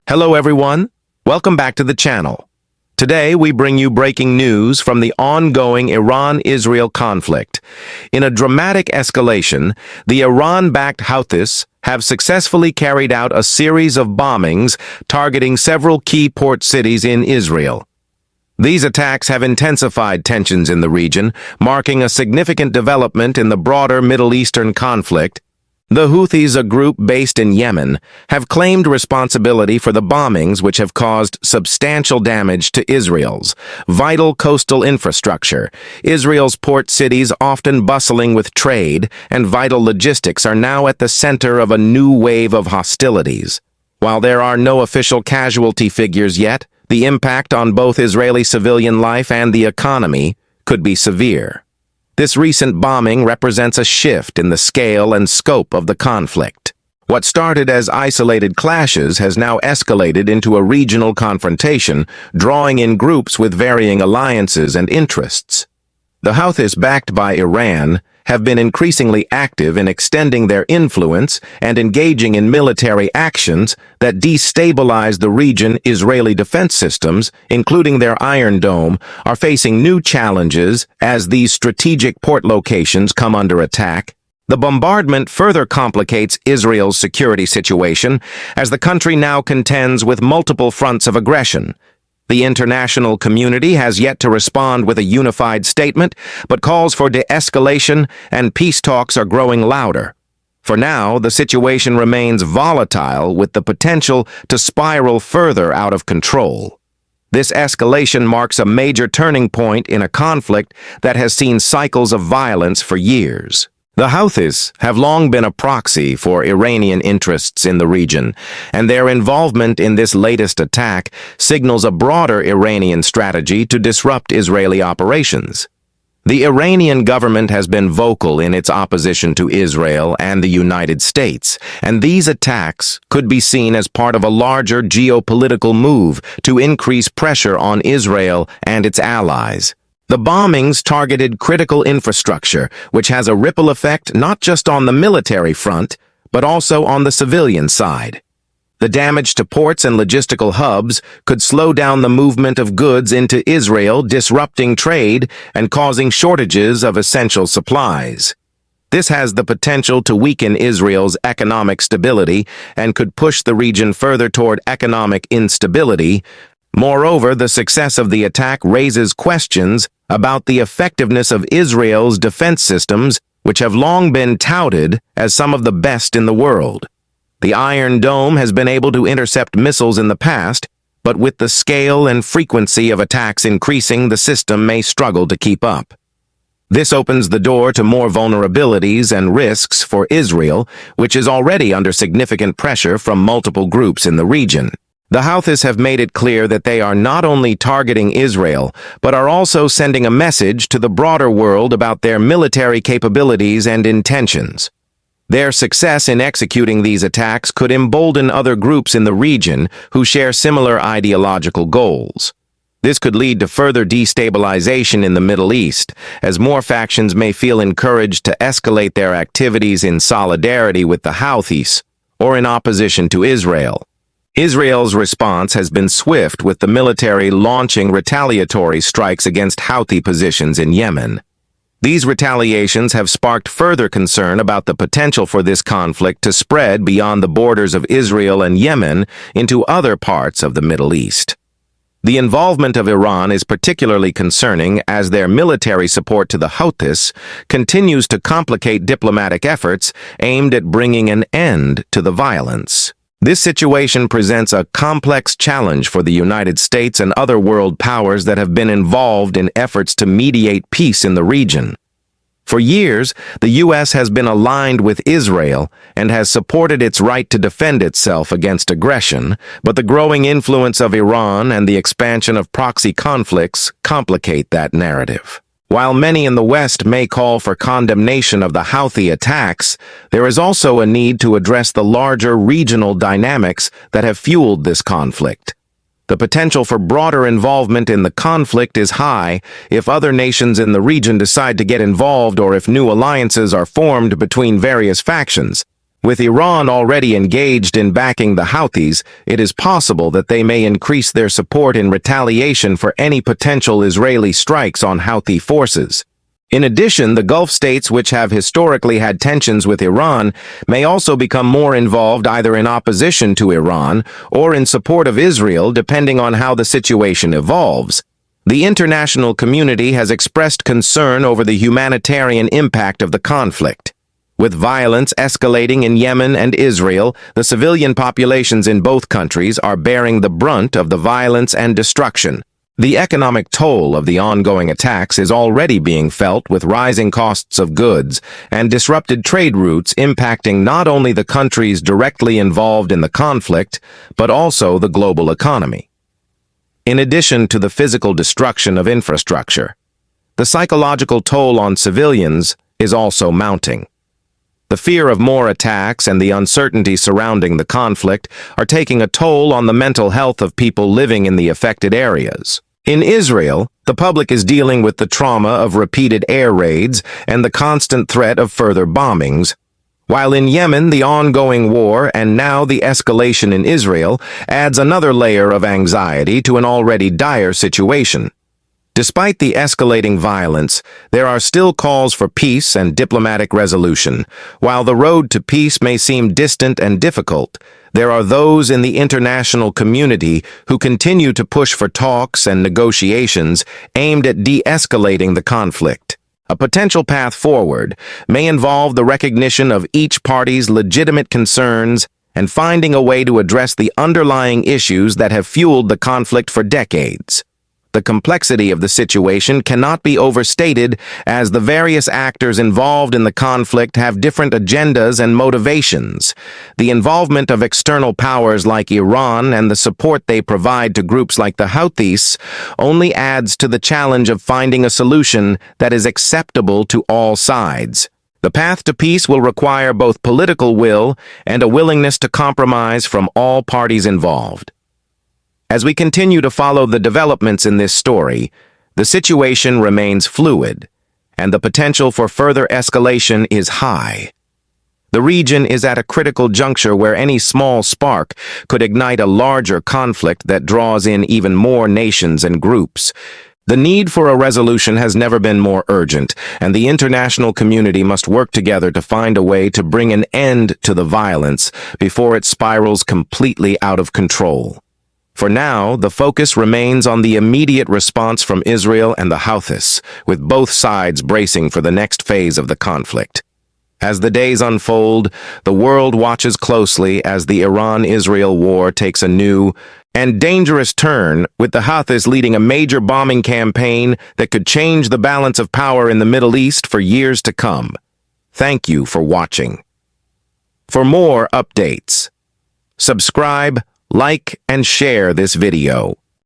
Hello everyone, welcome back to the channel. Today we bring you breaking news from the ongoing Iran-Israel conflict. In a dramatic escalation, the Iran-backed Houthis have successfully carried out a series of bombings targeting several key port cities in Israel. These attacks have intensified tensions in the region, marking a significant development in the broader Middle Eastern conflict. The Houthis, a group based in Yemen, have claimed responsibility for the bombings which have caused substantial damage to Israel's vital coastal infrastructure. Israel's port cities, often bustling with trade and vital logistics, are now at the center of a new wave of hostilities. While there are no official casualty figures yet, the impact on both Israeli civilian life and the economy could be severe. This recent bombing represents a shift in the scale and scope of the conflict. What started as isolated clashes has now escalated into a regional confrontation, drawing in groups with varying alliances and interests. The Houthis, backed by Iran, have been increasingly active in extending their influence and engaging in military actions that destabilize the region. Israeli defense systems, including their Iron Dome, are facing new challenges as these strategic port locations come under attack. The bombardment further complicates Israel's security situation as the country now contends with multiple fronts of aggression. The international community has yet to respond with a unified statement, but calls for de-escalation and peace talks are growing louder. For now, the situation remains volatile with the potential to spiral further out of control. This escalation marks a major turning point in a conflict that has seen cycles of violence for years. The Houthis have long been a proxy for Iranian interests in the region, and their involvement in this latest attack signals a broader Iranian strategy to disrupt Israeli operations. The Iranian government has been vocal in its opposition to Israel and the United States, and these attacks could be seen as part of a larger geopolitical move to increase pressure on Israel and its allies. The bombings targeted critical infrastructure, which has a ripple effect not just on the military front, but also on the civilian side. The damage to ports and logistical hubs could slow down the movement of goods into Israel, disrupting trade and causing shortages of essential supplies. This has the potential to weaken Israel's economic stability and could push the region further toward economic instability. Moreover, the success of the attack raises questions about the effectiveness of Israel's defense systems, which have long been touted as some of the best in the world. The Iron Dome has been able to intercept missiles in the past, but with the scale and frequency of attacks increasing, the system may struggle to keep up. This opens the door to more vulnerabilities and risks for Israel, which is already under significant pressure from multiple groups in the region. The Houthis have made it clear that they are not only targeting Israel, but are also sending a message to the broader world about their military capabilities and intentions. Their success in executing these attacks could embolden other groups in the region who share similar ideological goals. This could lead to further destabilization in the Middle East, as more factions may feel encouraged to escalate their activities in solidarity with the Houthis or in opposition to Israel. Israel's response has been swift, with the military launching retaliatory strikes against Houthi positions in Yemen. These retaliations have sparked further concern about the potential for this conflict to spread beyond the borders of Israel and Yemen into other parts of the Middle East. The involvement of Iran is particularly concerning as their military support to the Houthis continues to complicate diplomatic efforts aimed at bringing an end to the violence. This situation presents a complex challenge for the United States and other world powers that have been involved in efforts to mediate peace in the region. For years, the U.S. has been aligned with Israel and has supported its right to defend itself against aggression, but the growing influence of Iran and the expansion of proxy conflicts complicate that narrative. While many in the West may call for condemnation of the Houthi attacks, there is also a need to address the larger regional dynamics that have fueled this conflict. The potential for broader involvement in the conflict is high if other nations in the region decide to get involved or if new alliances are formed between various factions. With Iran already engaged in backing the Houthis, it is possible that they may increase their support in retaliation for any potential Israeli strikes on Houthi forces. In addition, the Gulf states, which have historically had tensions with Iran, may also become more involved either in opposition to Iran or in support of Israel, depending on how the situation evolves. The international community has expressed concern over the humanitarian impact of the conflict. With violence escalating in Yemen and Israel, the civilian populations in both countries are bearing the brunt of the violence and destruction. The economic toll of the ongoing attacks is already being felt, with rising costs of goods and disrupted trade routes impacting not only the countries directly involved in the conflict, but also the global economy. In addition to the physical destruction of infrastructure, the psychological toll on civilians is also mounting. The fear of more attacks and the uncertainty surrounding the conflict are taking a toll on the mental health of people living in the affected areas. In Israel, the public is dealing with the trauma of repeated air raids and the constant threat of further bombings, while in Yemen, the ongoing war and now the escalation in Israel adds another layer of anxiety to an already dire situation. Despite the escalating violence, there are still calls for peace and diplomatic resolution. While the road to peace may seem distant and difficult, there are those in the international community who continue to push for talks and negotiations aimed at de-escalating the conflict. A potential path forward may involve the recognition of each party's legitimate concerns and finding a way to address the underlying issues that have fueled the conflict for decades. The complexity of the situation cannot be overstated, as the various actors involved in the conflict have different agendas and motivations. The involvement of external powers like Iran and the support they provide to groups like the Houthis only adds to the challenge of finding a solution that is acceptable to all sides. The path to peace will require both political will and a willingness to compromise from all parties involved. As we continue to follow the developments in this story, the situation remains fluid, and the potential for further escalation is high. The region is at a critical juncture where any small spark could ignite a larger conflict that draws in even more nations and groups. The need for a resolution has never been more urgent, and the international community must work together to find a way to bring an end to the violence before it spirals completely out of control. For now, the focus remains on the immediate response from Israel and the Houthis, with both sides bracing for the next phase of the conflict. As the days unfold, the world watches closely as the Iran-Israel war takes a new and dangerous turn, with the Houthis leading a major bombing campaign that could change the balance of power in the Middle East for years to come. Thank you for watching. For more updates, subscribe, like, and share this video.